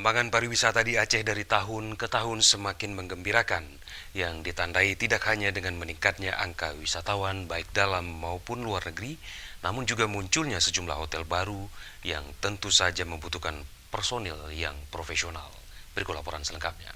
Perkembangan pariwisata di Aceh dari tahun ke tahun semakin menggembirakan, yang ditandai tidak hanya dengan meningkatnya angka wisatawan baik dalam maupun luar negeri, namun juga munculnya sejumlah hotel baru yang tentu saja membutuhkan personil yang profesional. Berikut laporan selengkapnya.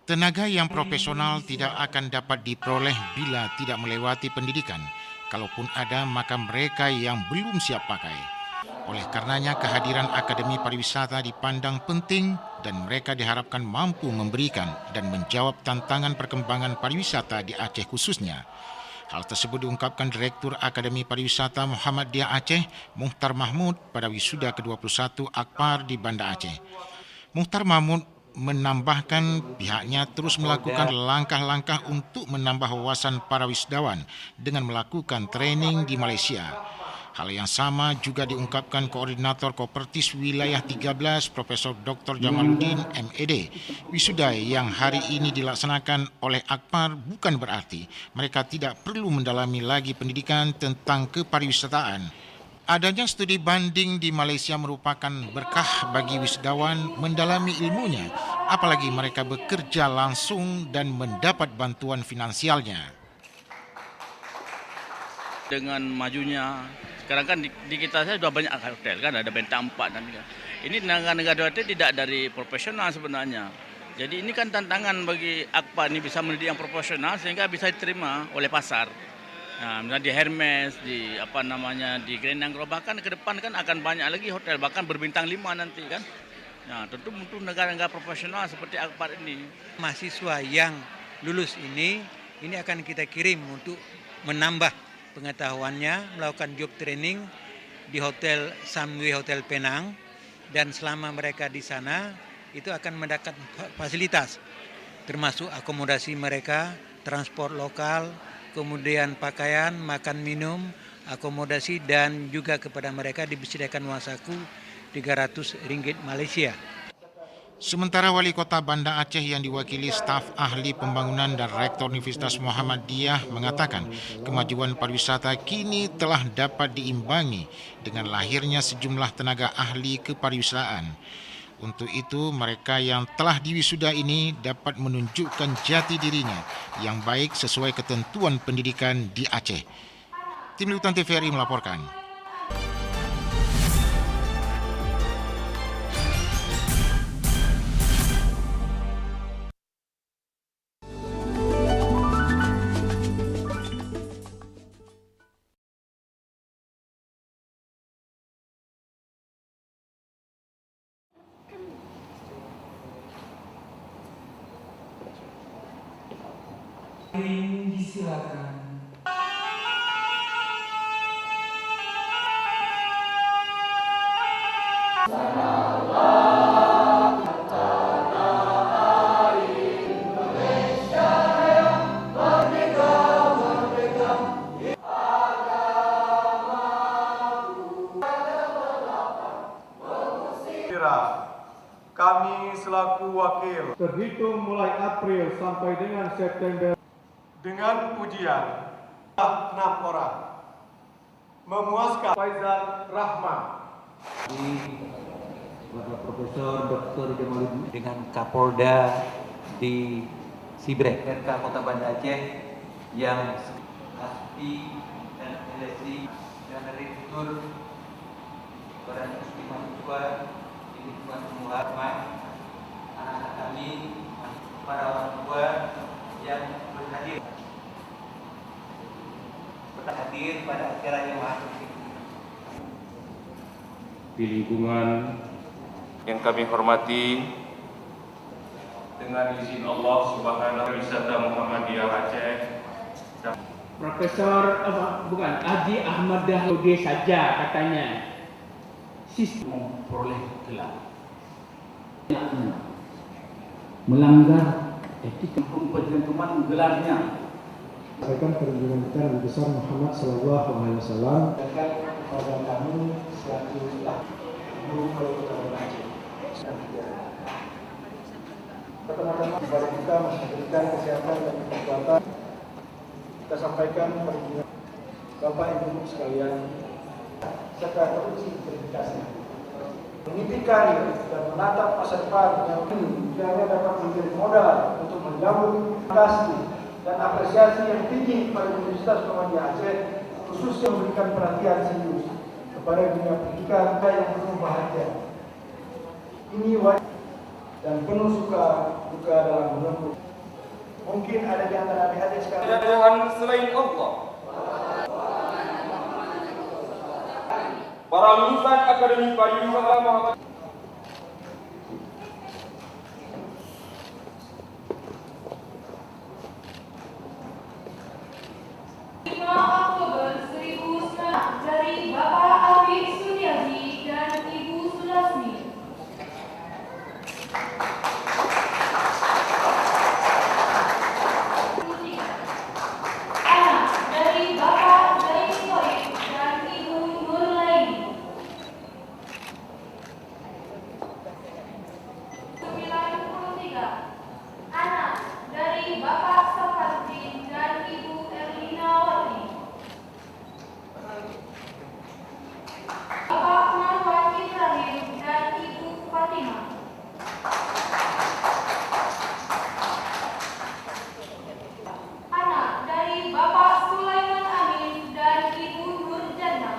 Tenaga yang profesional tidak akan dapat diperoleh bila tidak melewati pendidikan. Kalaupun ada, maka mereka yang belum siap pakai. Oleh karenanya, kehadiran Akademi Pariwisata dipandang penting dan mereka diharapkan mampu memberikan dan menjawab tantangan perkembangan pariwisata di Aceh khususnya. Hal tersebut diungkapkan Direktur Akademi Pariwisata Muhammadiyah Aceh, Muhtar Mahmud, pada wisuda ke-21 Akpar di Banda Aceh. Muhtar Mahmud menambahkan pihaknya terus melakukan langkah-langkah untuk menambah wawasan para wisatawan dengan melakukan training di Malaysia. Hal yang sama juga diungkapkan Koordinator Kopertis Wilayah 13 Profesor Dr. Jamaluddin MED. Wisuda yang hari ini dilaksanakan oleh Akpar bukan berarti mereka tidak perlu mendalami lagi pendidikan tentang kepariwisataan. Adanya studi banding di Malaysia merupakan berkah bagi wisudawan mendalami ilmunya, apalagi mereka bekerja langsung dan mendapat bantuan finansialnya. Dengan majunya, sekarang kan di kita saya sudah banyak hotel kan, ada bintang 4 dan ini negara-negara hotel tidak dari profesional sebenarnya. Jadi ini kan tantangan bagi Akpar ini bisa mendidik yang profesional sehingga bisa diterima oleh pasar. Nah, misalnya di Hermes, di Grand Nanggro, bahkan ke depan kan akan banyak lagi hotel, bahkan berbintang 5 nanti kan. Nah, tentu untuk negara-negara profesional seperti Akpar ini. Mahasiswa yang lulus ini akan kita kirim untuk menambah pengetahuannya, melakukan job training di Hotel Samwe Hotel Penang, dan selama mereka di sana itu akan mendapat fasilitas termasuk akomodasi mereka, transport lokal, kemudian pakaian, makan minum, akomodasi, dan juga kepada mereka disediakan uang saku RM300 Malaysia. Sementara Wali Kota Banda Aceh yang diwakili staf ahli pembangunan dan Rektor Universitas Muhammadiyah mengatakan kemajuan pariwisata kini telah dapat diimbangi dengan lahirnya sejumlah tenaga ahli kepariwisataan. Untuk itu, mereka yang telah diwisuda ini dapat menunjukkan jati dirinya yang baik sesuai ketentuan pendidikan di Aceh. Tim Liputan TVRI melaporkan. Disilakan. Kami selaku wakil terhitung mulai April sampai dengan September dengan ujian 6 orang memuaskan Faizal Rahman Bapak Profesor Dr. Jamaluddin dengan Kapolda di Sibrek, RK Kota Banda Aceh yang ahli dan LSI dan direktur Badan Studi Mahasiswa di lingkungan pengalaman, anak-anak kami, para orang tua yang berhadir pada acara yang di lingkungan yang kami hormati, dengan izin Allah Subhanahu Wisata Muhammadiyah Aceh. Profesor Haji Ahmad Dahudi saja katanya sistem memperoleh gelar melanggar etika pencantuman gelarnya. Sampaikan perlindungan kita Nabi besar Muhammad Sallallahu Alaihi Wasallam kepada kami selaku staf guru Kota Banda Aceh. Pertama-tama kepada kita masih berikan kesehatan dan kekuatan. Kita sampaikan perlindungan Bapak Ibu sekalian. serta teruji integritasnya. Mengimpikan dan menatap masa depan yang ini kiranya dapat menjadi modal untuk menjamu kasih dan apresiasi yang tinggi kepada Universitas Muhammadiyah Aceh, khususnya memberikan perhatian serius kepada dunia pendidikan yang penuh bahagia. Ini wajib dan penuh suka duka dalam menempuh. Mungkin ada di antara adik-adik sekarang Tuhan selain Allah. Para lulusan Akademi Pariwisata Muhammad 5 Oktober 1900 dari Bapak Arif Suryadi dan Ibu Sulasmi. Anak dari Bapak Zain Soib dan Ibu Nurlaini. 93. Anak dari Bapak Safaruddin dan Ibu Erlina Wati. Bapak Marwan Ibrahim dan Ibu Fatimah. Anak dari Bapak Sulaiman Amin dan Ibu Nurjannah.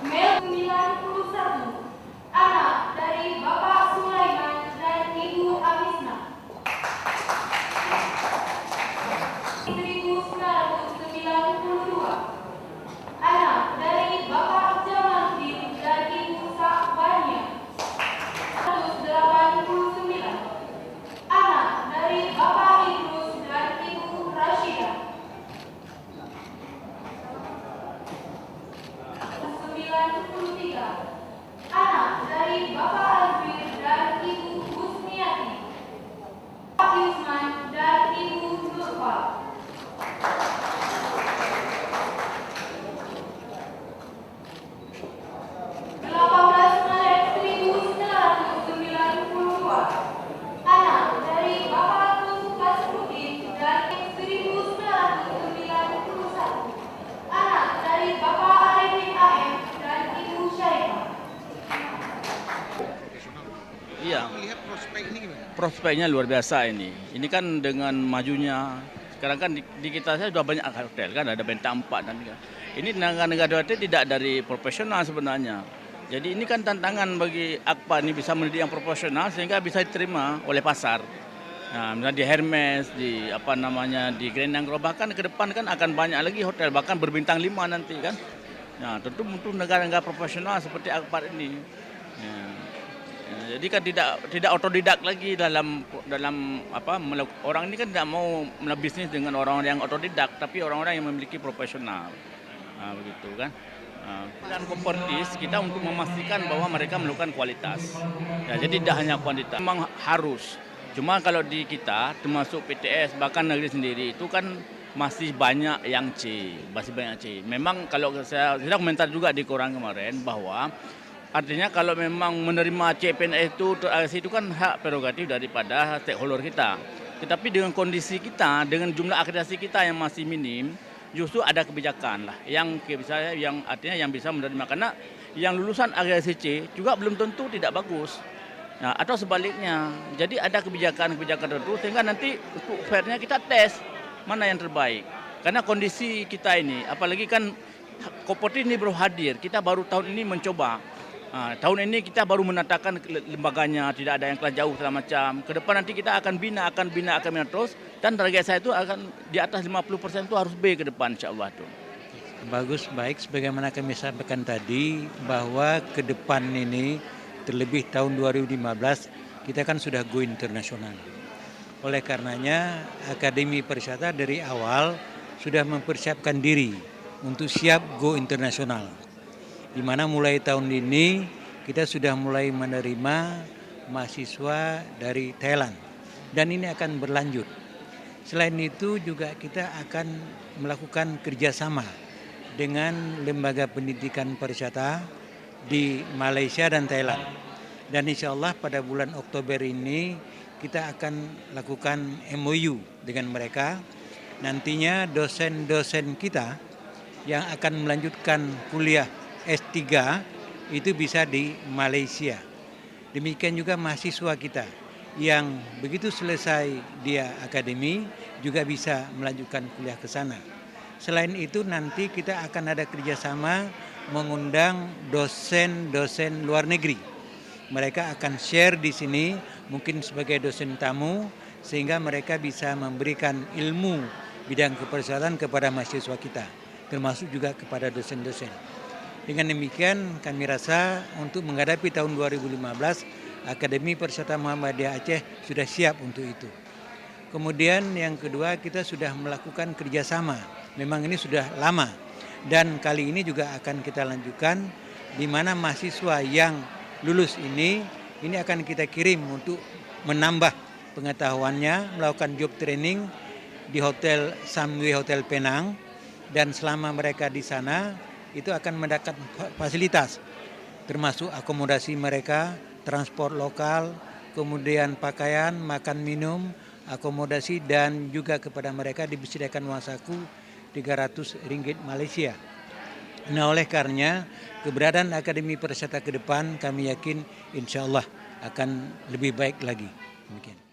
Mel 91. Anak dari Bapak Sulaiman dan Ibu Amisna. 1992. Anak dari Bapak Jamaluddin dan Ibu Sa'bania. 189. Anak dari Bapak Idrus dan Ibu Rashidah. 93. Anak dari Bapak Azwir dan Ibu Husniati. Pak Yusman dan Ibu Nurfal. 18 Maret 1992. Anak dari Bapak Agus Kasrudin dan 1991. Anak dari Bapak Arifin AM dan Ibu Syaifah. Iya. Melihat prospek ini gimana? Prospeknya luar biasa ini. Ini kan dengan majunya, sekarang kan di kita saya sudah banyak hotel kan, ada bintang 4 dan ini negara-negara itu tidak dari profesional sebenarnya. Jadi ini kan tantangan bagi AKPA ini bisa mendidik yang profesional sehingga bisa diterima oleh pasar. Nah, misalnya di Hermes, di di Grand Angkor, bahkan ke depan kan akan banyak lagi hotel, bahkan berbintang 5 nanti kan. Nah, tentu untuk negara-negara profesional seperti AKPA ini. Ya. Ya, jadi kan tidak otodidak lagi dalam orang ini kan tidak mau bisnis dengan orang yang otodidak, tapi orang-orang yang memiliki profesional. Nah, begitu kan. Dan kompetis kita untuk memastikan bahwa mereka melakukan kualitas. Ya, jadi tidak hanya kuantitas, memang harus. Cuma kalau di kita termasuk PTS bahkan negeri sendiri itu kan masih banyak yang C, masih banyak C. Memang kalau saya komentar juga di koran kemarin bahwa artinya kalau memang menerima CPNS itu kan hak prerogatif daripada stakeholder kita. Tetapi dengan kondisi kita, dengan jumlah akreditasi kita yang masih minim, justru ada kebijakan lah yang artinya yang bisa menerima, karena yang lulusan akreditasi C juga belum tentu tidak bagus. Nah, atau sebaliknya. Jadi ada kebijakan-kebijakan tertentu sehingga nanti untuk fairnya kita tes mana yang terbaik. Karena kondisi kita ini, apalagi kan Kopoti ini baru hadir, kita baru tahun ini mencoba. Tahun ini kita baru menatakan lembaganya, tidak ada yang kelas jauh segala macam. Ke depan nanti kita akan bina terus, dan target saya itu akan di atas 50% itu harus B ke depan insyaAllah tuh. Bagus, baik. Sebagaimana kami sampaikan tadi bahwa ke depan ini terlebih tahun 2015 kita kan sudah go internasional. Oleh karenanya Akademi Pariwisata dari awal sudah mempersiapkan diri untuk siap go internasional. Di mana mulai tahun ini kita sudah mulai menerima mahasiswa dari Thailand dan ini akan berlanjut. Selain itu juga kita akan melakukan kerjasama dengan lembaga pendidikan pariwisata di Malaysia dan Thailand. Dan insya Allah pada bulan Oktober ini kita akan lakukan MOU dengan mereka nantinya dosen-dosen kita yang akan melanjutkan kuliah S3 itu bisa di Malaysia. Demikian juga mahasiswa kita yang begitu selesai dia akademi juga bisa melanjutkan kuliah ke sana. Selain itu nanti kita akan ada kerjasama mengundang dosen-dosen luar negeri. Mereka akan share di sini mungkin sebagai dosen tamu sehingga mereka bisa memberikan ilmu bidang keperawatan kepada mahasiswa kita, termasuk juga kepada dosen-dosen. Dengan demikian kami rasa untuk menghadapi tahun 2015, Akademi Persatuan Muhammadiyah Aceh sudah siap untuk itu. Kemudian yang kedua kita sudah melakukan kerjasama, memang ini sudah lama dan kali ini juga akan kita lanjutkan di mana mahasiswa yang lulus ini akan kita kirim untuk menambah pengetahuannya, melakukan job training di Hotel Samwe Hotel Penang dan selama mereka di sana itu akan mendapat fasilitas termasuk akomodasi mereka, transport lokal, kemudian pakaian, makan minum, akomodasi dan juga kepada mereka disediakan uang saku RM300 Malaysia. Nah oleh karenanya keberadaan Akademi Persata ke depan kami yakin insya Allah akan lebih baik lagi. Demikian.